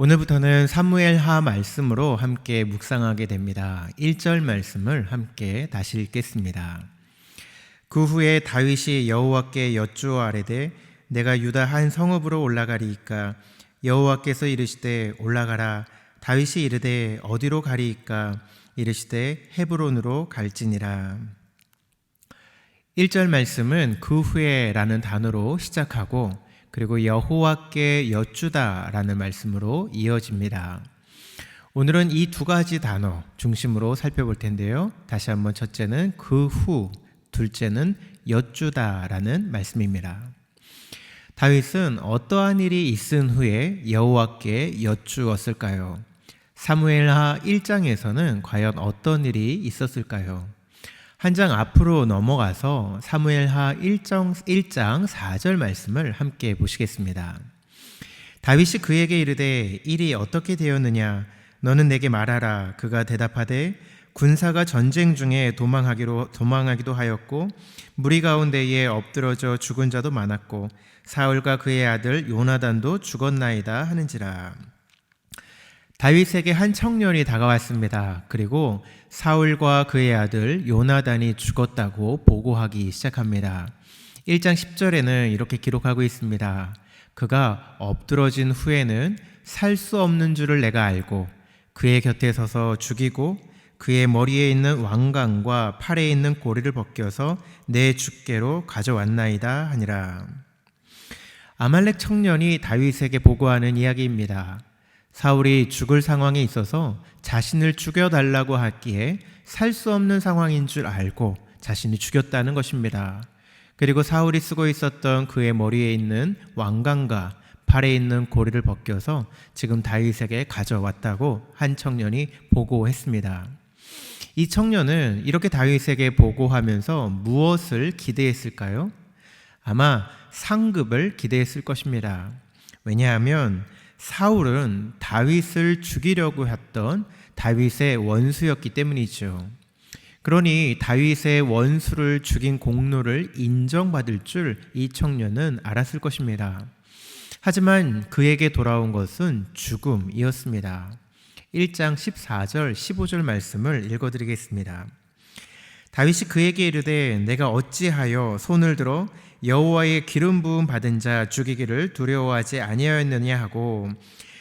오늘부터는 사무엘하 말씀으로 함께 묵상하게 됩니다. 1절 말씀을 함께 다시 읽겠습니다. 그 후에 다윗이 여호와께 여쭈어 아뢰되 내가 유다 한 성읍으로 올라가리이까 여호와께서 이르시되 올라가라. 다윗이 이르되 어디로 가리이까 이르시되 헤브론으로 갈지니라. 1절 말씀은 그 후에라는 단어로 시작하고 그리고 여호와께 여쭈다라는 말씀으로 이어집니다. 오늘은 이 두 가지 단어 중심으로 살펴볼 텐데요. 다시 한번 첫째는 그 후, 둘째는 여쭈다라는 말씀입니다. 다윗은 어떠한 일이 있은 후에 여호와께 여쭈었을까요? 사무엘하 1장에서는 과연 어떤 일이 있었을까요? 한 장 앞으로 넘어가서 사무엘하 1장 4절 말씀을 함께 보시겠습니다. 다윗이 그에게 이르되 일이 어떻게 되었느냐 너는 내게 말하라. 그가 대답하되 군사가 전쟁 중에 도망하기도 하였고 무리 가운데에 엎드러져 죽은 자도 많았고 사울과 그의 아들 요나단도 죽었나이다 하는지라. 다윗에게 한 청년이 다가왔습니다. 그리고 사울과 그의 아들 요나단이 죽었다고 보고하기 시작합니다. 1장 10절에는 이렇게 기록하고 있습니다. 그가 엎드러진 후에는 살 수 없는 줄을 내가 알고 그의 곁에 서서 죽이고 그의 머리에 있는 왕관과 팔에 있는 고리를 벗겨서 내 주께로 가져왔나이다 하니라. 아말렉 청년이 다윗에게 보고하는 이야기입니다. 사울이 죽을 상황에 있어서 자신을 죽여달라고 하기에 살 수 없는 상황인 줄 알고 자신이 죽였다는 것입니다. 그리고 사울이 쓰고 있었던 그의 머리에 있는 왕관과 팔에 있는 고리를 벗겨서 지금 다윗에게 가져왔다고 한 청년이 보고했습니다. 이 청년은 이렇게 다윗에게 보고하면서 무엇을 기대했을까요? 아마 상급을 기대했을 것입니다. 왜냐하면 사울은 다윗을 죽이려고 했던 다윗의 원수였기 때문이죠. 그러니 다윗의 원수를 죽인 공로를 인정받을 줄 이 청년은 알았을 것입니다. 하지만 그에게 돌아온 것은 죽음이었습니다. 1장 14절 15절 말씀을 읽어드리겠습니다. 다윗이 그에게 이르되 내가 어찌하여 손을 들어 여호와의 기름 부음 받은 자 죽이기를 두려워하지 아니하였느냐 하고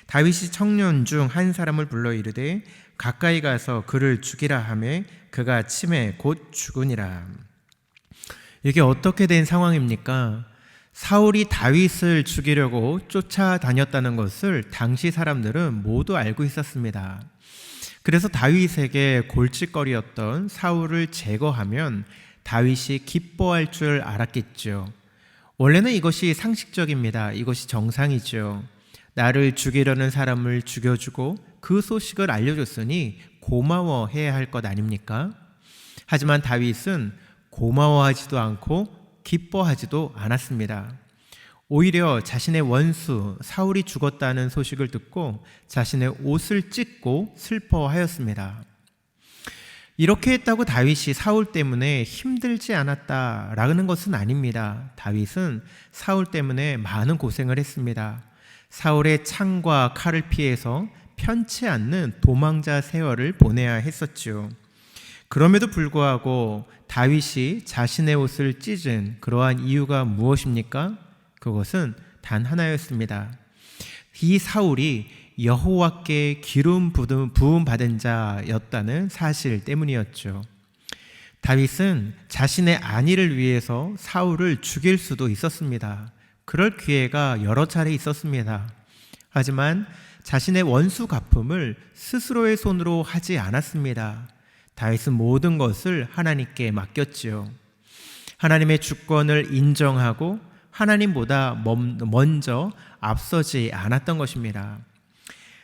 다윗이 청년 중 한 사람을 불러 이르되 가까이 가서 그를 죽이라 하매 그가 침에 곧 죽으니라. 이게 어떻게 된 상황입니까? 사울이 다윗을 죽이려고 쫓아다녔다는 것을 당시 사람들은 모두 알고 있었습니다. 그래서 다윗에게 골칫거리였던 사울을 제거하면 다윗이 기뻐할 줄 알았겠죠. 원래는 이것이 상식적입니다. 이것이 정상이죠. 나를 죽이려는 사람을 죽여주고 그 소식을 알려줬으니 고마워해야 할 것 아닙니까? 하지만 다윗은 고마워하지도 않고 기뻐하지도 않았습니다. 오히려 자신의 원수 사울이 죽었다는 소식을 듣고 자신의 옷을 찢고 슬퍼하였습니다. 이렇게 했다고 다윗이 사울 때문에 힘들지 않았다라는 것은 아닙니다. 다윗은 사울 때문에 많은 고생을 했습니다. 사울의 창과 칼을 피해서 편치 않는 도망자 세월을 보내야 했었죠. 그럼에도 불구하고 다윗이 자신의 옷을 찢은 그러한 이유가 무엇입니까? 그것은 단 하나였습니다. 이 사울이 여호와께 기름 부음 받은 자였다는 사실 때문이었죠. 다윗은 자신의 안위를 위해서 사울을 죽일 수도 있었습니다. 그럴 기회가 여러 차례 있었습니다. 하지만 자신의 원수 갚음을 스스로의 손으로 하지 않았습니다. 다윗은 모든 것을 하나님께 맡겼지요. 하나님의 주권을 인정하고 하나님보다 먼저 앞서지 않았던 것입니다.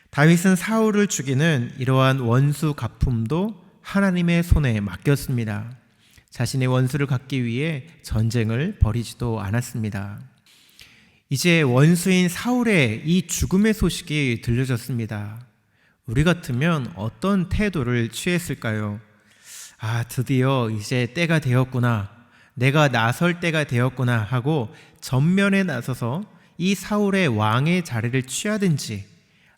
다윗은 사울을 죽이는 이러한 원수 갚음도 하나님의 손에 맡겼습니다. 자신의 원수를 갚기 위해 전쟁을 벌이지도 않았습니다. 이제 원수인 사울의 이 죽음의 소식이 들려졌습니다. 우리 같으면 어떤 태도를 취했을까요? 드디어 이제 때가 되었구나. 내가 나설 때가 되었구나 하고 전면에 나서서 이 사울의 왕의 자리를 취하든지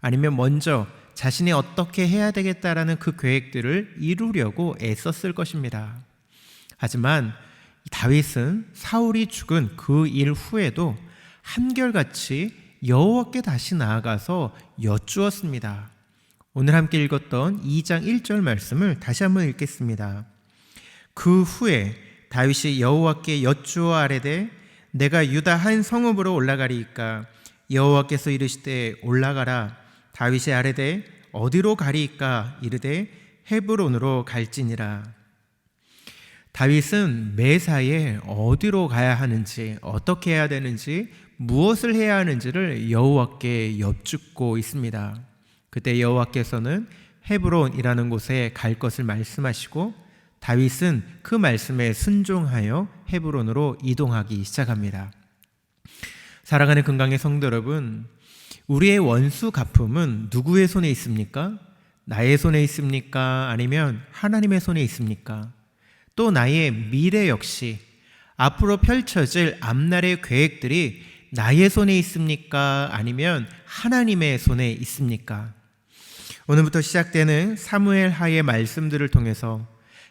아니면 먼저 자신이 어떻게 해야 되겠다라는 그 계획들을 이루려고 애썼을 것입니다. 하지만 다윗은 사울이 죽은 그 일 후에도 한결같이 여호와께 다시 나아가서 여쭈었습니다. 오늘 함께 읽었던 2장 1절 말씀을 다시 한번 읽겠습니다. 그 후에 다윗이 여호와께 여쭈어 아뢰되 내가 유다 한 성읍으로 올라가리이까 여호와께서 이르시되 올라가라. 다윗이 아뢰되 어디로 가리이까 이르되 헤브론으로 갈지니라. 다윗은 매사에 어디로 가야 하는지, 어떻게 해야 되는지, 무엇을 해야 하는지를 여호와께 여쭙고 있습니다. 그때 여호와께서는 헤브론이라는 곳에 갈 것을 말씀하시고 다윗은 그 말씀에 순종하여 헤브론으로 이동하기 시작합니다. 사랑하는 건강의 성도 여러분, 우리의 원수 갚음은 누구의 손에 있습니까? 나의 손에 있습니까? 아니면 하나님의 손에 있습니까? 또 나의 미래 역시 앞으로 펼쳐질 앞날의 계획들이 나의 손에 있습니까? 아니면 하나님의 손에 있습니까? 오늘부터 시작되는 사무엘 하의 말씀들을 통해서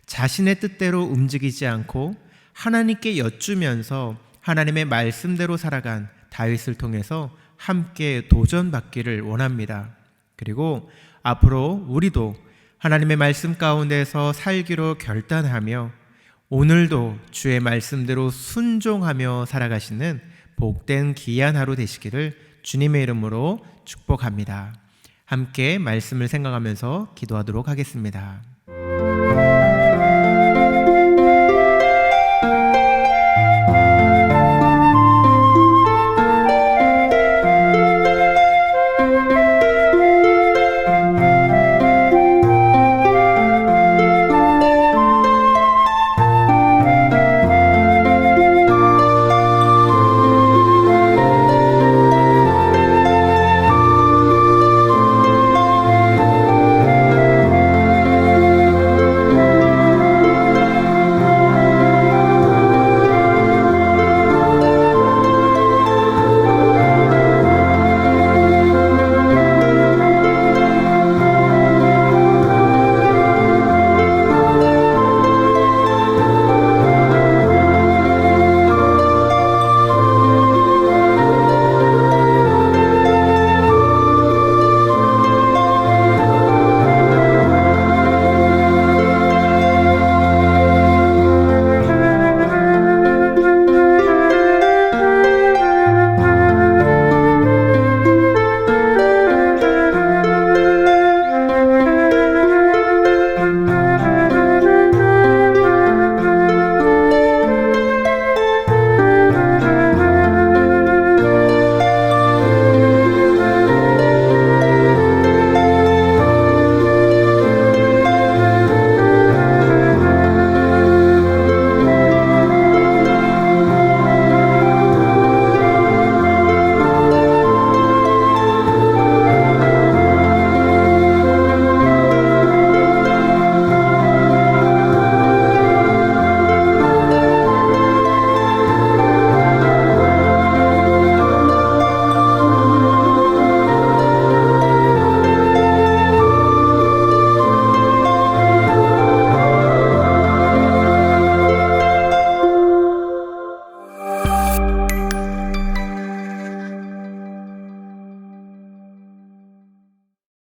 자신의 뜻대로 움직이지 않고 하나님께 여쭈면서 하나님의 말씀대로 살아간 다윗을 통해서 함께 도전받기를 원합니다. 그리고 앞으로 우리도 하나님의 말씀 가운데서 살기로 결단하며 오늘도 주의 말씀대로 순종하며 살아가시는 복된 귀한 하루 되시기를 주님의 이름으로 축복합니다. 함께 말씀을 생각하면서 기도하도록 하겠습니다.